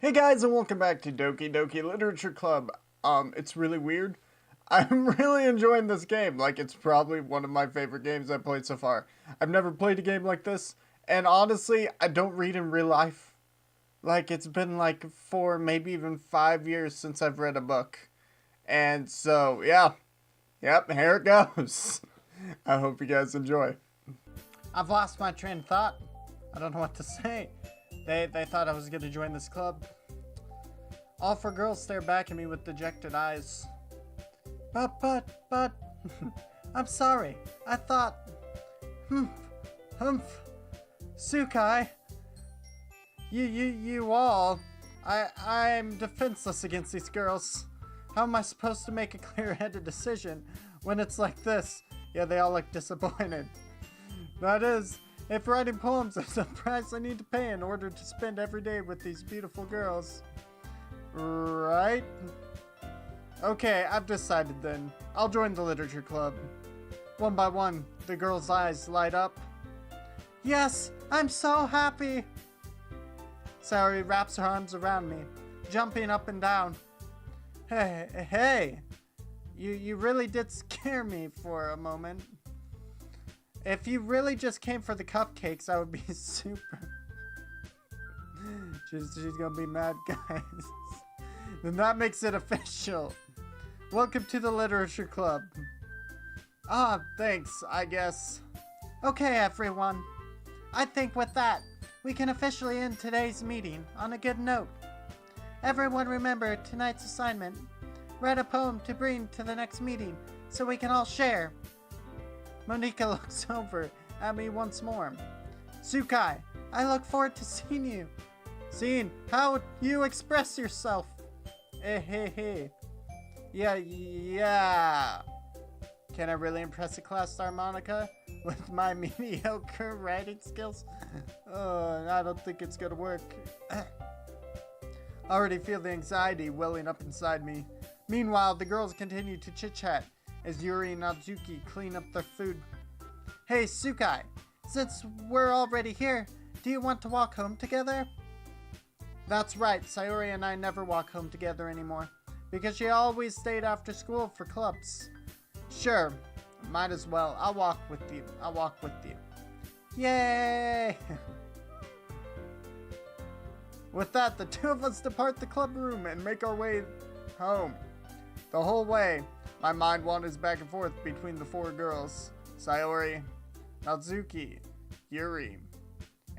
Hey guys, and welcome back to Doki Doki Literature Club. It's really weird. I'm really enjoying this game. Like, it's probably one of my favorite games I've played so far. I've never played a game like this, and honestly, I don't read in real life. Like, it's been like 4, maybe even 5 years since I've read a book. And so, yeah. Yep, here it goes. I hope you guys enjoy. I've lost my train of thought. I don't know what to say. They thought I was gonna join this club. All four girls stare back at me with dejected eyes. But, I'm sorry. I thought, humph, Sukai, you all, I'm defenseless against these girls. How am I supposed to make a clear-headed decision when it's like this? Yeah, they all look disappointed. That is, if writing poems is a price I need to pay in order to spend every day with these beautiful girls. Right? Okay, I've decided then. I'll join the literature club. One by one, the girl's eyes light up. Yes, I'm so happy! Sayori wraps her arms around me, jumping up and down. Hey! You really did scare me for a moment. If you really just came for the cupcakes, I would be super... She's gonna be mad, guys. Then that makes it official. Welcome to the literature club. Ah, thanks, I guess. Okay, everyone. I think with that, we can officially end today's meeting on a good note. Everyone remember tonight's assignment. Write a poem to bring to the next meeting so we can all share. Monika looks over at me once more. Sukai, I look forward to seeing you. Seeing how you express yourself. Hey. Yeah. Can I really impress a class star, Monica? With my mediocre writing skills? I don't think it's gonna work. I already feel the anxiety welling up inside me. Meanwhile, the girls continue to chit-chat as Yuri and Natsuki clean up their food. Hey, Sukai, since we're already here, do you want to walk home together? That's right, Sayori and I never walk home together anymore, because she always stayed after school for clubs. Sure, might as well. I'll walk with you. Yay! With that, the two of us depart the club room and make our way home. The whole way, my mind wanders back and forth between the four girls. Sayori, Natsuki, Yuri,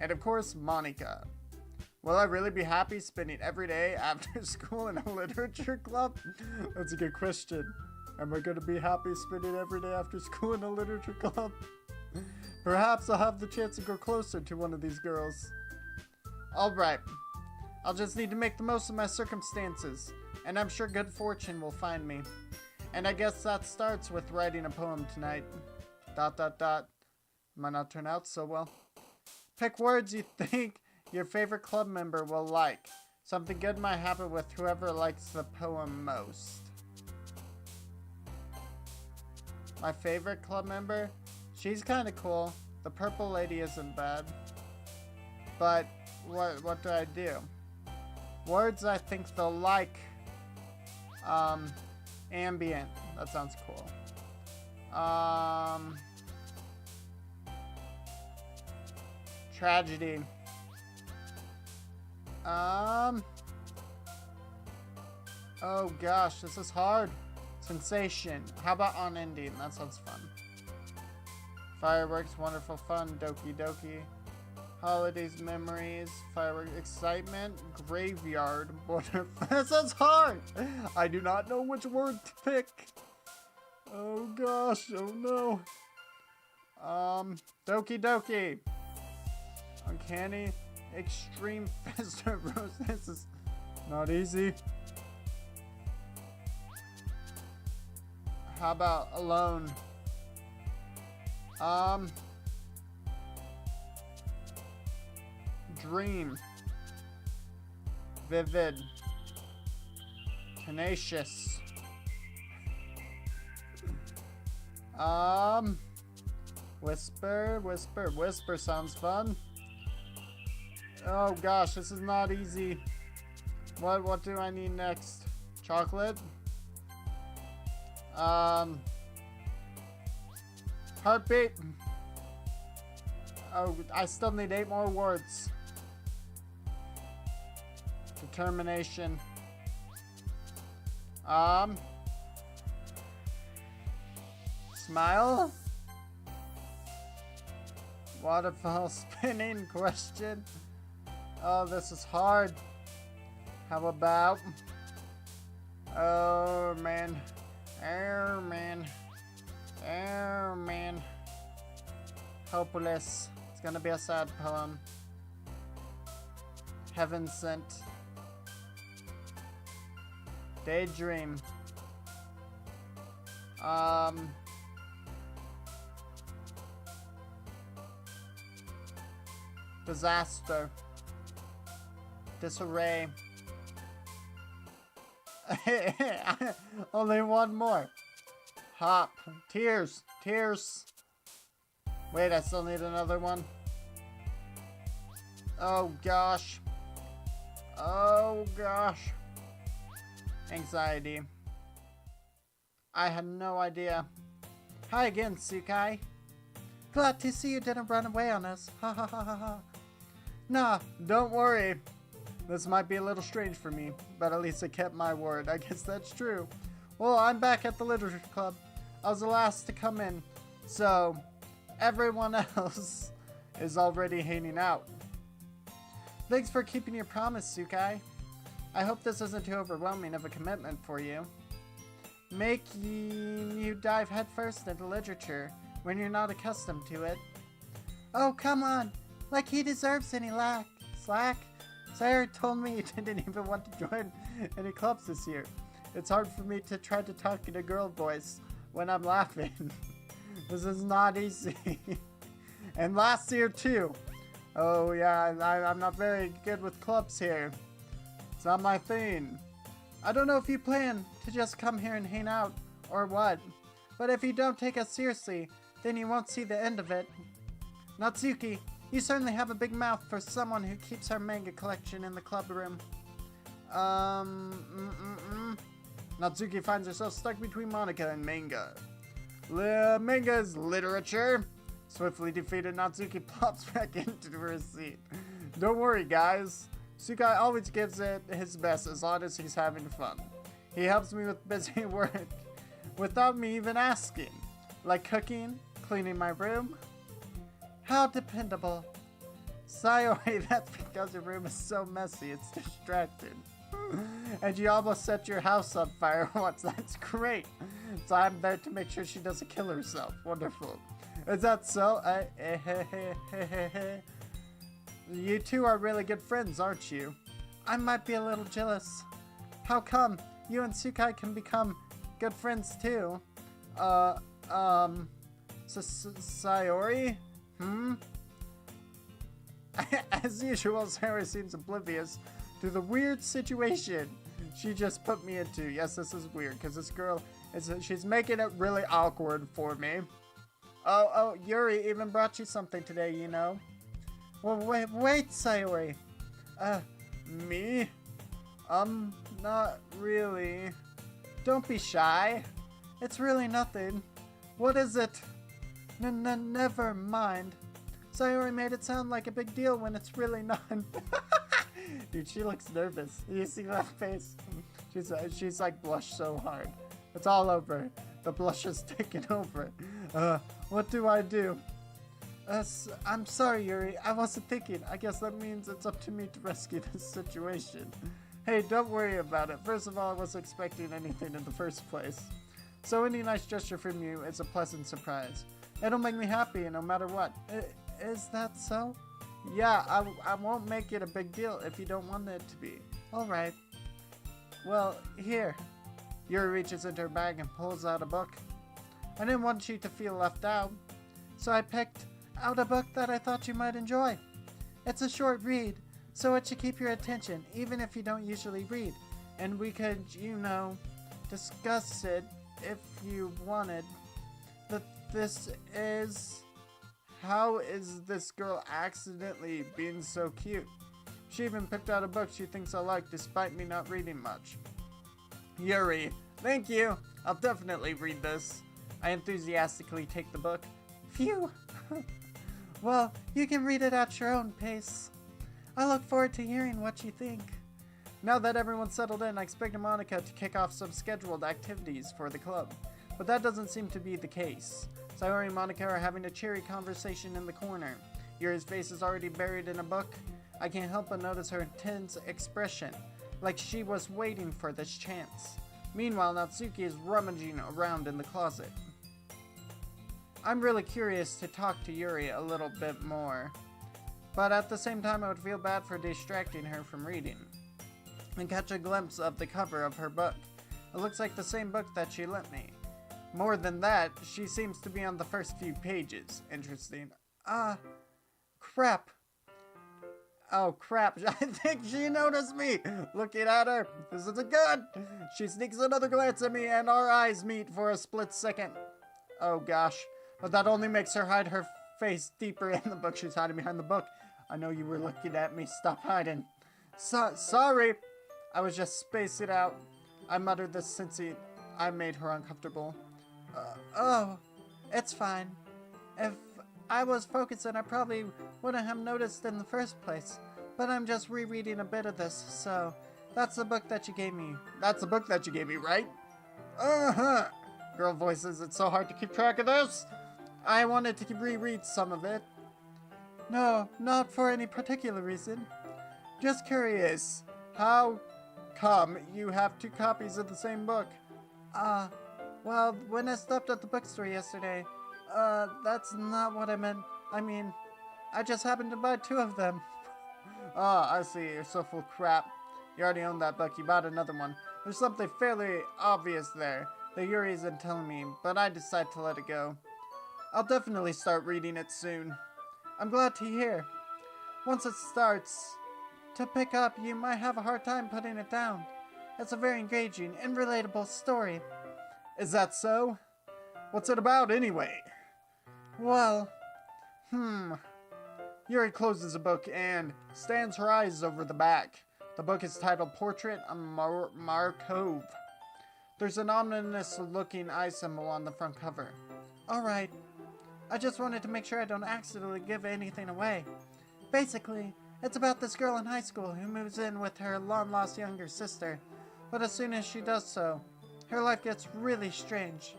and of course, Monika. Will I really be happy spending every day after school in a literature club? That's a good question. Am I going to be happy spending every day after school in a literature club? Perhaps I'll have the chance to grow closer to one of these girls. Alright, I'll just need to make the most of my circumstances, and I'm sure good fortune will find me. And I guess that starts with writing a poem tonight. ... Might not turn out so well. Pick words you think your favorite club member will like. Something good might happen with whoever likes the poem most. My favorite club member? She's kind of cool. The purple lady isn't bad. But what do I do? Words I think they'll like. Ambient. That sounds cool. Tragedy. Oh gosh, this is hard. Sensation. How about unending? That sounds fun. Fireworks, wonderful fun. Doki Doki. Holidays, memories. Fireworks, excitement. Graveyard. This is hard. I do not know which word to pick. Oh gosh. Oh no. Doki Doki. Uncanny. Extreme festive rose. This is not easy. How about alone? Dream. Vivid. Tenacious. Whisper sounds fun. Oh gosh, this is not easy. What do I need next? Chocolate? Heartbeat? Oh, I still need 8 more words. Determination. Smile? Waterfall spinning? Question? Oh, this is hard. How about... Oh, man. Oh, man. Oh, man. Hopeless. It's gonna be a sad poem. Heaven sent. Daydream. Disaster. Disarray. Only one more. Hop. Tears. Tears. Wait, I still need another one. Oh gosh. Oh gosh. Anxiety. I had no idea. Hi again, Tsukai. Glad to see you didn't run away on us. Ha ha ha ha ha. Nah, don't worry. This might be a little strange for me, but at least I kept my word. I guess that's true. Well, I'm back at the Literature Club. I was the last to come in, so everyone else is already hanging out. Thanks for keeping your promise, Tsukai. I hope this isn't too overwhelming of a commitment for you. Making you dive headfirst into literature when you're not accustomed to it. Oh, come on. Like he deserves any slack. Sire told me he didn't even want to join any clubs this year. It's hard for me to try to talk in a girl voice when I'm laughing. This is not easy. And last year too. Oh yeah, I'm not very good with clubs here. It's not my thing. I don't know if you plan to just come here and hang out or what. But if you don't take us seriously, then you won't see the end of it. Natsuki, you certainly have a big mouth for someone who keeps her manga collection in the club room. Natsuki finds herself stuck between Monica and manga. Manga is literature. Swiftly defeated, Natsuki plops back into her seat. Don't worry, guys. Tsukai always gives it his best as long as he's having fun. He helps me with busy work without me even asking. Like cooking, cleaning my room. How dependable. Sayori, that's because your room is so messy, it's distracting. And you almost set your house on fire once, that's great. So I'm there to make sure she doesn't kill herself. Wonderful. Is that so? You two are really good friends, aren't you? I might be a little jealous. How come? You and Tsukai can become good friends too. Sayori? As usual, Sayori seems oblivious to the weird situation she just put me into. Yes, this is weird, because this girl, she's making it really awkward for me. Oh, Yuri even brought you something today, you know. Well, wait, Sayori. Me? Not really. Don't be shy. It's really nothing. What is it? Never mind. Sayori made it sound like a big deal when it's really not. Dude, she looks nervous. You see that face? She's like blushed so hard. It's all over. The blush is taking over. What do I do? I'm sorry, Yuri. I wasn't thinking. I guess that means it's up to me to rescue this situation. Hey, don't worry about it. First of all, I wasn't expecting anything in the first place. So any nice gesture from you is a pleasant surprise. It'll make me happy no matter what. Is that so? Yeah, I won't make it a big deal if you don't want it to be. Alright. Well, here. Yuri reaches into her bag and pulls out a book. I didn't want you to feel left out, so I picked out a book that I thought you might enjoy. It's a short read, so it should keep your attention, even if you don't usually read. And we could, you know, discuss it if you wanted. This is... How is this girl accidentally being so cute? She even picked out a book she thinks I like despite me not reading much. Yuri, thank you. I'll definitely read this. I enthusiastically take the book. Phew. Well, you can read it at your own pace. I look forward to hearing what you think. Now that everyone's settled in, I expect Monica to kick off some scheduled activities for the club. But that doesn't seem to be the case. Sayori and Monica are having a cheery conversation in the corner. Yuri's face is already buried in a book. I can't help but notice her intense expression, like she was waiting for this chance. Meanwhile, Natsuki is rummaging around in the closet. I'm really curious to talk to Yuri a little bit more, but at the same time I would feel bad for distracting her from reading. And catch a glimpse of the cover of her book. It looks like the same book that she lent me. More than that, she seems to be on the first few pages. Interesting. Crap. Oh, crap. I think she noticed me. Looking at her. This isn't good. She sneaks another glance at me and our eyes meet for a split second. Oh, gosh. But that only makes her hide her face deeper in the book. She's hiding behind the book. I know you were looking at me. Stop hiding. Sorry. I was just spacing out. I muttered this since I made her uncomfortable. Oh, it's fine. If I was focusing, I probably wouldn't have noticed in the first place. But I'm just rereading a bit of this, so that's the book that you gave me. That's the book that you gave me, right? Uh-huh. Girl voices, it's so hard to keep track of this. I wanted to reread some of it. No, not for any particular reason. Just curious. How come you have 2 copies of the same book? Well, when I stopped at the bookstore yesterday, that's not what I meant. I mean, I just happened to buy 2 of them. I see. You're so full of crap. You already own that book. You bought another one. There's something fairly obvious there that Yuri isn't telling me, but I decided to let it go. I'll definitely start reading it soon. I'm glad to hear. Once it starts to pick up, you might have a hard time putting it down. It's a very engaging and relatable story. Is that so? What's it about, anyway? Well, Yuri closes the book and stands her eyes over the back. The book is titled Portrait of Markov. There's an ominous-looking eye symbol on the front cover. Alright. I just wanted to make sure I don't accidentally give anything away. Basically, it's about this girl in high school who moves in with her long-lost younger sister. But as soon as she does so, her life gets really strange.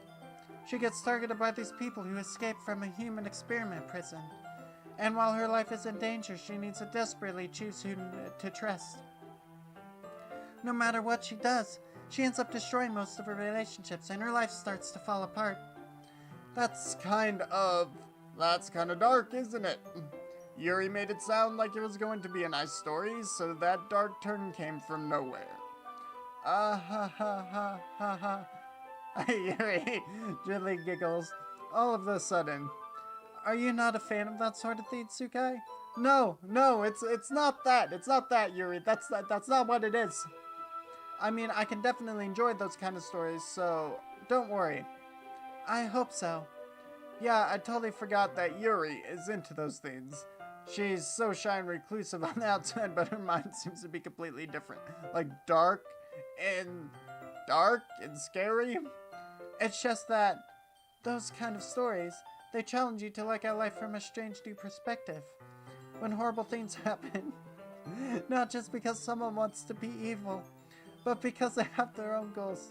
She gets targeted by these people who escaped from a human experiment prison. And while her life is in danger, she needs to desperately choose who to trust. No matter what she does, she ends up destroying most of her relationships and her life starts to fall apart. That's kind of dark, isn't it? Yuri made it sound like it was going to be a nice story, so that dark turn came from nowhere. AHAHAHHAHA. Yuri gently giggles. All of a sudden. Are you not a fan of that sort of thing, Tsukai? No, it's not that. It's not that, Yuri. That's not what it is. I mean, I can definitely enjoy those kind of stories, so don't worry. I hope so. Yeah, I totally forgot that Yuri is into those things. She's so shy and reclusive on the outside, but her mind seems to be completely different. Like dark and scary. It's just that those kind of stories, they challenge you to look at life from a strange new perspective. When horrible things happen, not just because someone wants to be evil, but because they have their own goals.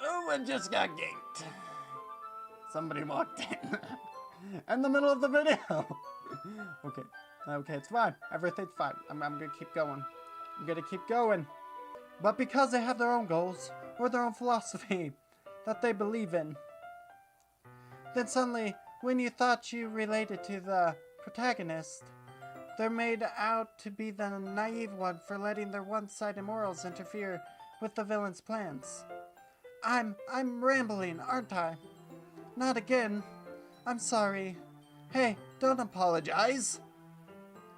Oh, I just got ganked. Somebody walked in. In the middle of the video. Okay, it's fine. Everything's fine. I'm gonna keep going. But because they have their own goals, or their own philosophy that they believe in, then suddenly, when you thought you related to the protagonist, they're made out to be the naive one for letting their one-sided morals interfere with the villain's plans. I'm rambling, aren't I? Not again. I'm sorry. Hey, don't apologize.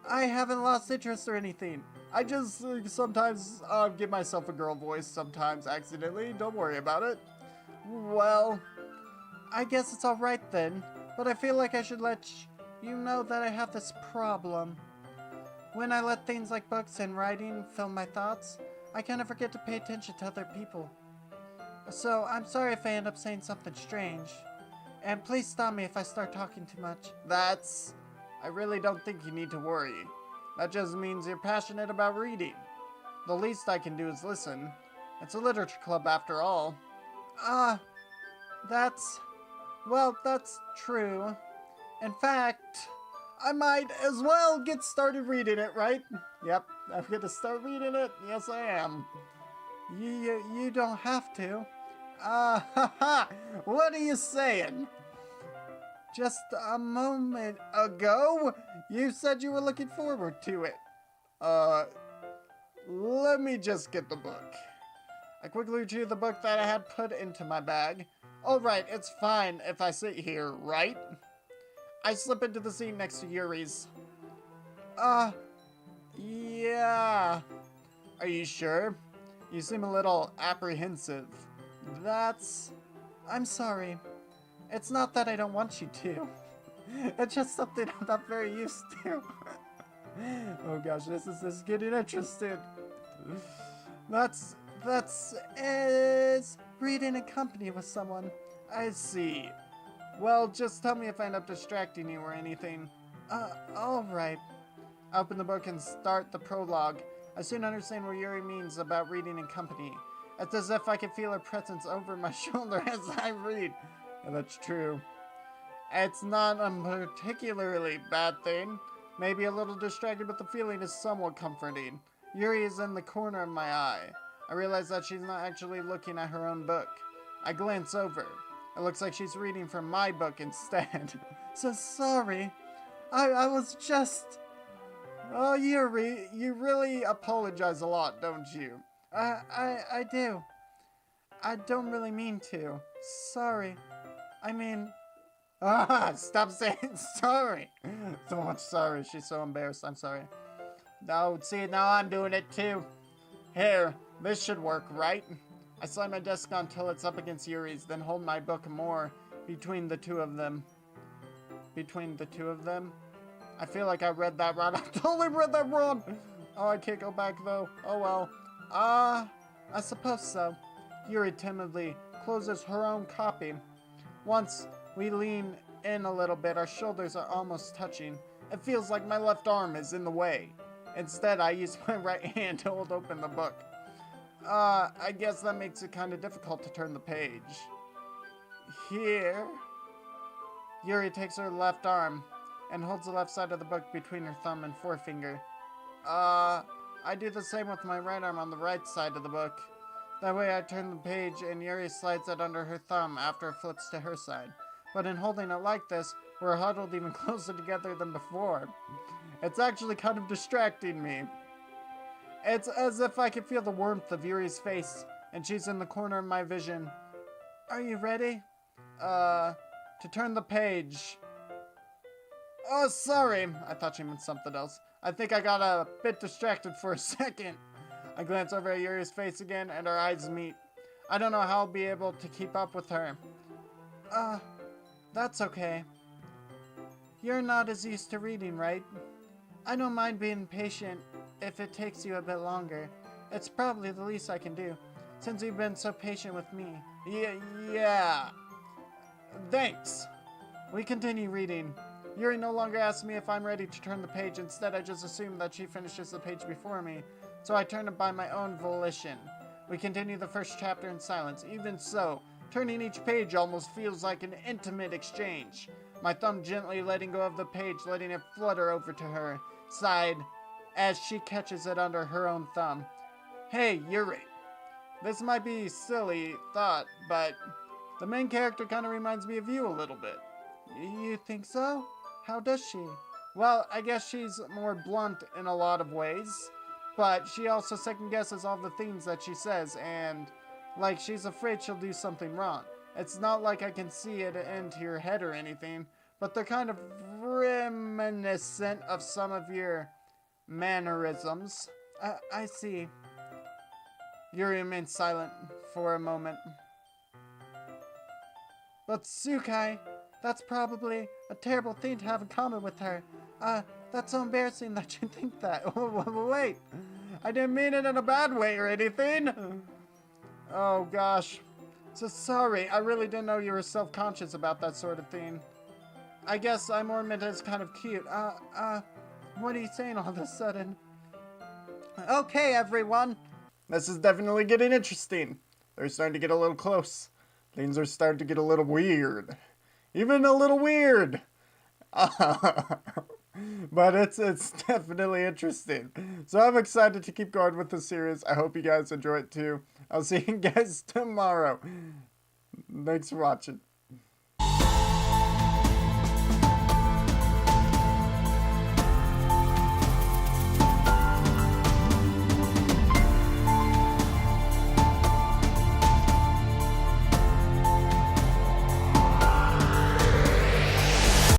I haven't lost interest or anything. I just sometimes give myself a girl voice, sometimes accidentally. Don't worry about it. Well, I guess it's alright then, but I feel like I should let you know that I have this problem. When I let things like books and writing fill my thoughts, I kind of forget to pay attention to other people. So I'm sorry if I end up saying something strange. And please stop me if I start talking too much. I really don't think you need to worry. That just means you're passionate about reading. The least I can do is listen. It's a literature club after all. That's true. In fact, I might as well get started reading it, right? Yep, I'm gonna start reading it. Yes, I am. you don't have to. What are you saying? Just a moment Ago, you said you were looking forward to it. Let me just get the book. I quickly retrieved the book that I had put into my bag. Alright, it's fine if I sit here, right? I slip into the seat next to Yuri's. Yeah. Are you sure? You seem a little apprehensive. I'm sorry. It's not that I don't want you to. It's just something I'm not very used to. Oh gosh, this is getting interesting. That's is reading in company with someone. I see. Well, just tell me if I end up distracting you or anything. Alright. I open the book and start the prologue. I soon understand what Yuri means about reading in company. It's as if I can feel her presence over my shoulder as I read. Yeah, that's true. It's not a particularly bad thing. Maybe a little distracted, but the feeling is somewhat comforting. Yuri is in the corner of my eye. I realize that she's not actually looking at her own book. I glance over. It looks like she's reading from my book instead. So sorry. I was just... Oh, Yuri, you really apologize a lot, don't you? I do. I don't really mean to. Sorry. I mean... Stop saying sorry. So much sorry. She's so embarrassed. I'm sorry. No, see, now I'm doing it too. Here, this should work, right? I slide my desk until it's up against Yuri's, then hold my book more between the two of them. Between the two of them? I feel like I read that wrong. I totally read that wrong. Oh, I can't go back though. Oh well. I suppose so. Yuri timidly closes her own copy. Once we lean in a little bit, our shoulders are almost touching. It feels like my left arm is in the way. Instead, I use my right hand to hold open the book. I guess that makes it kind of difficult to turn the page. Here. Yuri takes her left arm and holds the left side of the book between her thumb and forefinger. I do the same with my right arm on the right side of the book. That way I turn the page and Yuri slides it under her thumb after it flips to her side. But in holding it like this, we're huddled even closer together than before. It's actually kind of distracting me. It's as if I can feel the warmth of Yuri's face, and she's in the corner of my vision. Are you ready? To turn the page. Oh, sorry. I thought she meant something else. I think I got a bit distracted for a second. I glance over at Yuri's face again, and our eyes meet. I don't know how I'll be able to keep up with her. That's okay. You're not as used to reading, right? I don't mind being patient if it takes you a bit longer. It's probably the least I can do, since you've been so patient with me. Yeah. Thanks. We continue reading. Yuri no longer asks me if I'm ready to turn the page. Instead, I just assume that she finishes the page before me, so I turn it by my own volition. We continue the first chapter in silence. Even so, turning each page almost feels like an intimate exchange. My thumb gently letting go of the page, letting it flutter over to her side as she catches it under her own thumb. Hey, Yuri. This might be a silly thought, but the main character kind of reminds me of you a little bit. You think so? How does she? Well, I guess she's more blunt in a lot of ways, but she also second guesses all the things that she says, and like she's afraid she'll do something wrong. It's not like I can see it into your head or anything, but they're kind of reminiscent of some of your mannerisms. I see. Yuri remains silent for a moment. But Tsukai, that's probably a terrible thing to have in common with her. That's so embarrassing that you think that. Wait, I didn't mean it in a bad way or anything. Oh gosh. So sorry, I really didn't know you were self-conscious about that sort of thing. I guess I more meant as kind of cute. What are you saying all of a sudden? Okay, everyone. This is definitely getting interesting. They're starting to get a little close. Things are starting to get a little weird. Even a little weird. But it's definitely interesting. So I'm excited to keep going with the series. I hope you guys enjoy it too. I'll see you guys tomorrow. Thanks for watching.